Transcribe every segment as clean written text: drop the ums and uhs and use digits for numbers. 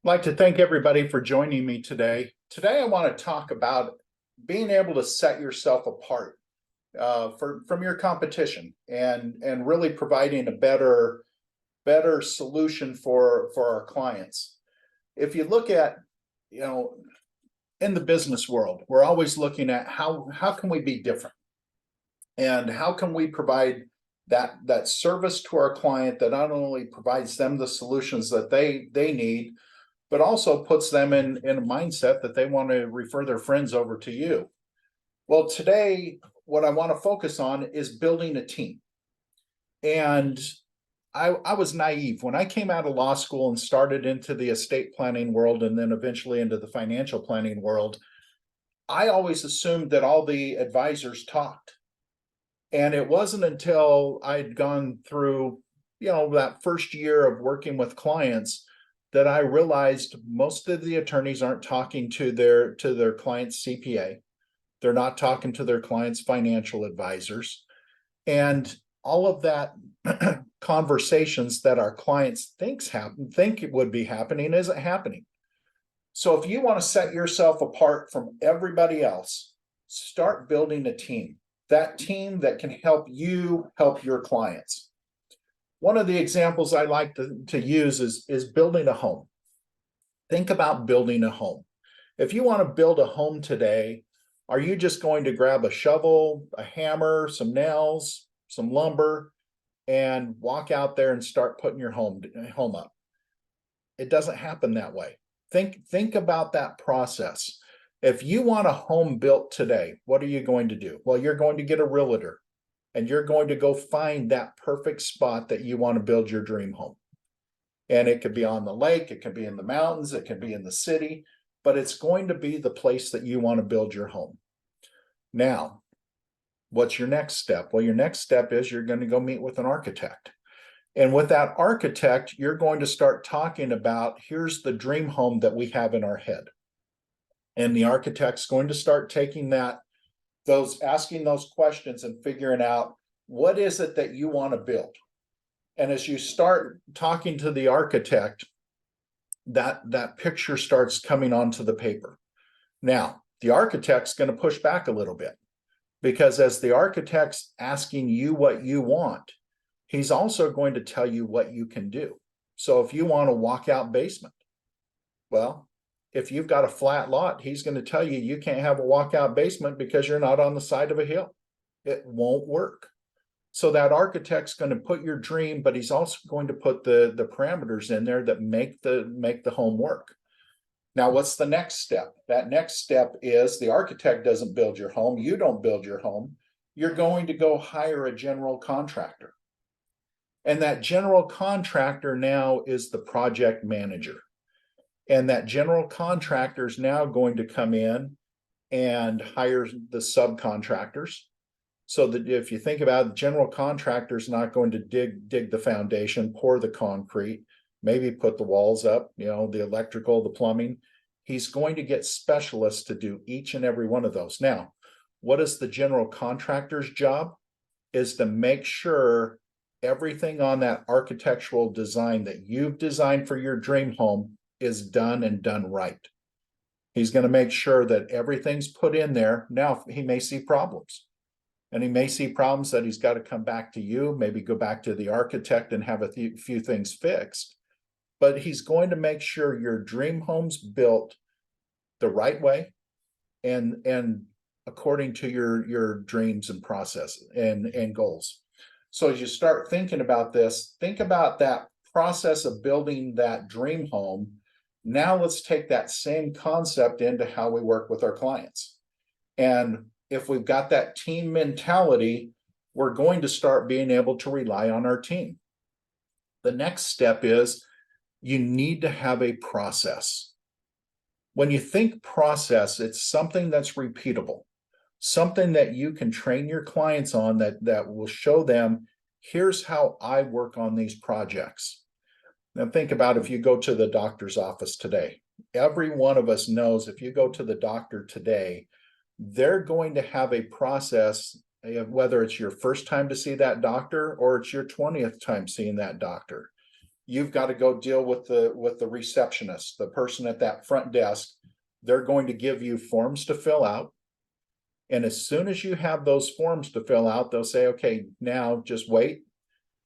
I'd like to thank everybody for joining me today. Today, I want to talk about being able to set yourself apart from your competition and really providing a better solution for our clients. If you look at, you know, in the business world, we're always looking at how can we be different and how can we provide that service to our client that not only provides them the solutions that they need, but also puts them in a mindset that they want to refer their friends over to you. Well, today, what I want to focus on is building a team. And I was naive when I came out of law school and started into the estate planning world and then eventually into the financial planning world. I always assumed that all the advisors talked. And it wasn't until I'd gone through, that first year of working with clients that I realized most of the attorneys aren't talking to their client's CPA. They're not talking to their client's financial advisors. And all of that conversations that our clients think it would be happening isn't happening. So if you want to set yourself apart from everybody else, start building a team. That team that can help you help your clients. One of the examples I like to use is building a home. Think about building a home. If you want to build a home today, are you just going to grab a shovel, a hammer, some nails, some lumber, and walk out there and start putting your home up? It doesn't happen that way. Think about that process. If you want a home built today, what are you going to do? Well, you're going to get a realtor and you're going to go find that perfect spot that you want to build your dream home. And it could be on the lake, it could be in the mountains, it could be in the city, but it's going to be the place that you want to build your home. Now, what's your next step? Well, your next step is you're going to go meet with an architect. And with that architect, you're going to start talking about, here's the dream home that we have in our head. And the architect's going to start taking asking those questions and figuring out what is it that you want to build. And as you start talking to the architect, that picture starts coming onto the paper. Now, the architect's going to push back a little bit because as the architect's asking you what you want, he's also going to tell you what you can do. So if you want a walkout basement, well, if you've got a flat lot, he's going to tell you you can't have a walkout basement because you're not on the side of a hill. It won't work. So that architect's going to put your dream, but he's also going to put the parameters in there that make the home work. Now, what's the next step? That next step is the architect doesn't build your home. You don't build your home. You're going to go hire a general contractor. And that general contractor now is the project manager. And that general contractor is now going to come in and hire the subcontractors. So that if you think about it, the general contractor is not going to dig the foundation, pour the concrete, maybe put the walls up, the electrical, the plumbing. He's going to get specialists to do each and every one of those. Now, what is the general contractor's job? Is to make sure everything on that architectural design that you've designed for your dream home is done and done right. He's going to make sure that everything's put in there. Now, he may see problems. And he may see problems that he's got to come back to you, maybe go back to the architect and have a few things fixed. But he's going to make sure your dream home's built the right way and according to your dreams and processes and goals. So as you start thinking about this, think about that process of building that dream home. Now let's take that same concept into how we work with our clients. And if we've got that team mentality, we're going to start being able to rely on our team. The next step is you need to have a process. When you think process, it's something that's repeatable, something that you can train your clients on that will show them, here's how I work on these projects. Now think about if you go to the doctor's office today. Every one of us knows if you go to the doctor today, they're going to have a process, whether it's your first time to see that doctor or it's your 20th time seeing that doctor. you've got to go deal with the receptionist, the person at that front desk. They're going to give you forms to fill out. And as soon as you have those forms to fill out, they'll say, okay, now just wait.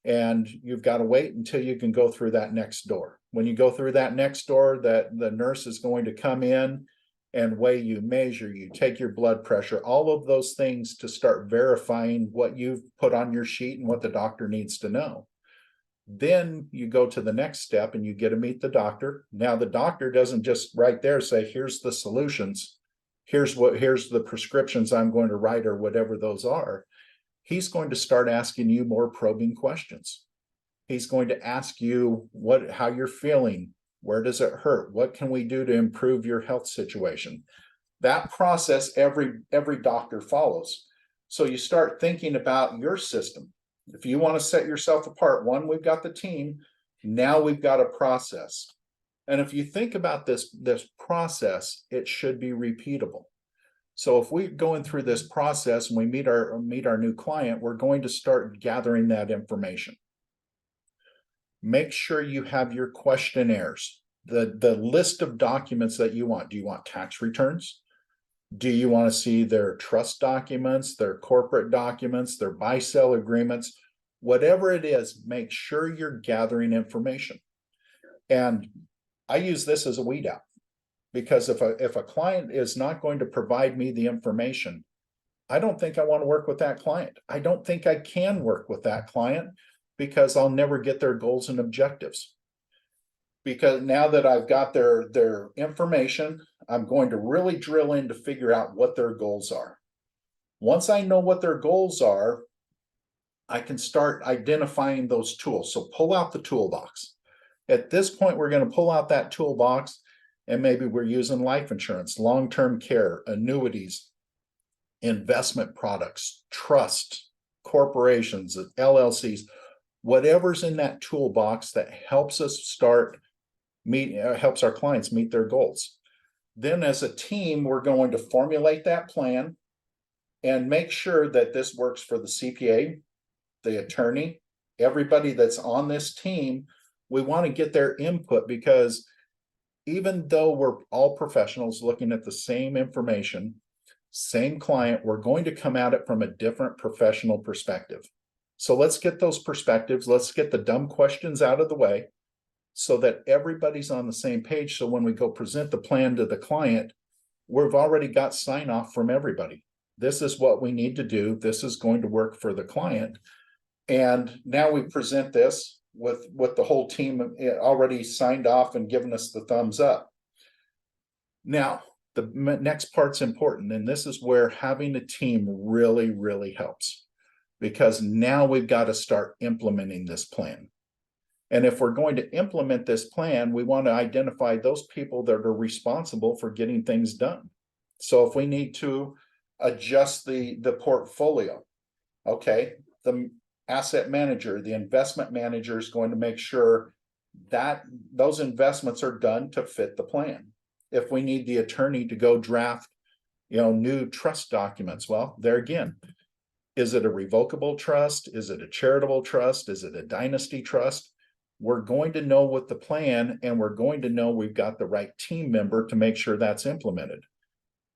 And you've got to wait until you can go through that next door. When you go through that next door, that the nurse is going to come in and weigh you, measure you, take your blood pressure, all of those things to start verifying what you've put on your sheet and what the doctor needs to know. Then you go to the next step and you get to meet the doctor. Now the doctor doesn't just right there say, here's the solutions, here's the prescriptions I'm going to write, or whatever those are. He's going to start asking you more probing questions. He's going to ask you how you're feeling, where does it hurt, what can we do to improve your health situation. That process every doctor follows. So you start thinking about your system. If you want to set yourself apart, one, we've got the team. Now we've got a process. And if you think about this process, it should be repeatable. So if we're going through this process and we meet our new client, we're going to start gathering that information. Make sure you have your questionnaires, the list of documents that you want. Do you want tax returns? Do you want to see their trust documents, their corporate documents, their buy-sell agreements? Whatever it is, make sure you're gathering information. And I use this as a weed out, because if a client is not going to provide me the information, I don't think I want to work with that client. I don't think I can work with that client, because I'll never get their goals and objectives. Because now that I've got their information, I'm going to really drill in to figure out what their goals are. Once I know what their goals are, I can start identifying those tools. So pull out the toolbox. At this point, we're going to pull out that toolbox, and maybe we're using life insurance, long-term care, annuities, investment products, trust, corporations, LLCs, whatever's in that toolbox that helps us helps our clients meet their goals. Then as a team, we're going to formulate that plan and make sure that this works for the CPA, the attorney, everybody that's on this team. We want to get their input, because even though we're all professionals looking at the same information, same client, we're going to come at it from a different professional perspective. So let's get those perspectives. Let's get the dumb questions out of the way so that everybody's on the same page. So when we go present the plan to the client, we've already got sign off from everybody. This is what we need to do. This is going to work for the client. And now we present this with the whole team already signed off and given us the thumbs up. Now, the next part's important, and this is where having a team really, really helps, because now we've got to start implementing this plan. And if we're going to implement this plan, we want to identify those people that are responsible for getting things done. So if we need to adjust the portfolio, okay, the asset manager, the investment manager is going to make sure that those investments are done to fit the plan. If we need the attorney to go draft, new trust documents, well, there again, is it a revocable trust? Is it a charitable trust? Is it a dynasty trust? We're going to know what the plan, and we're going to know we've got the right team member to make sure that's implemented.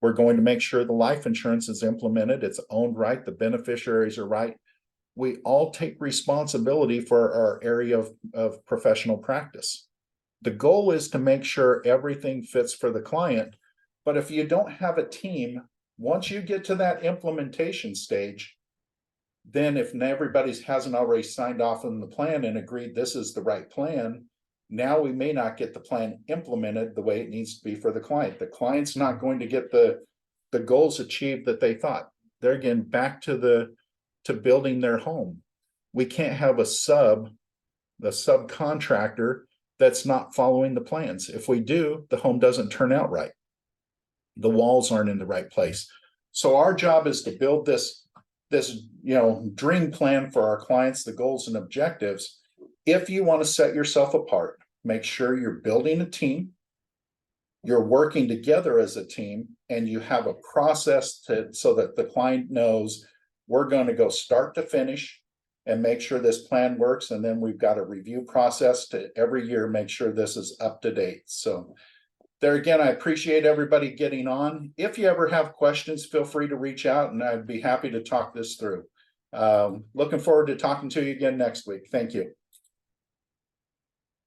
We're going to make sure the life insurance is implemented. It's owned right. The beneficiaries are right. We all take responsibility for our area of professional practice. The goal is to make sure everything fits for the client. But if you don't have a team, once you get to that implementation stage, then if everybody hasn't already signed off on the plan and agreed this is the right plan, now we may not get the plan implemented the way it needs to be for the client. The client's not going to get the goals achieved that they thought. They're again back to building their home. We can't have the subcontractor that's not following the plans. If we do, the home doesn't turn out right. The walls aren't in the right place. So our job is to build this dream plan for our clients, the goals and objectives. If you want to set yourself apart, make sure you're building a team, you're working together as a team, and you have a process so that the client knows we're going to go start to finish, and make sure this plan works. And then we've got a review process to every year make sure this is up to date. So there again, I appreciate everybody getting on. If you ever have questions, feel free to reach out and I'd be happy to talk this through. Looking forward to talking to you again next week. Thank you.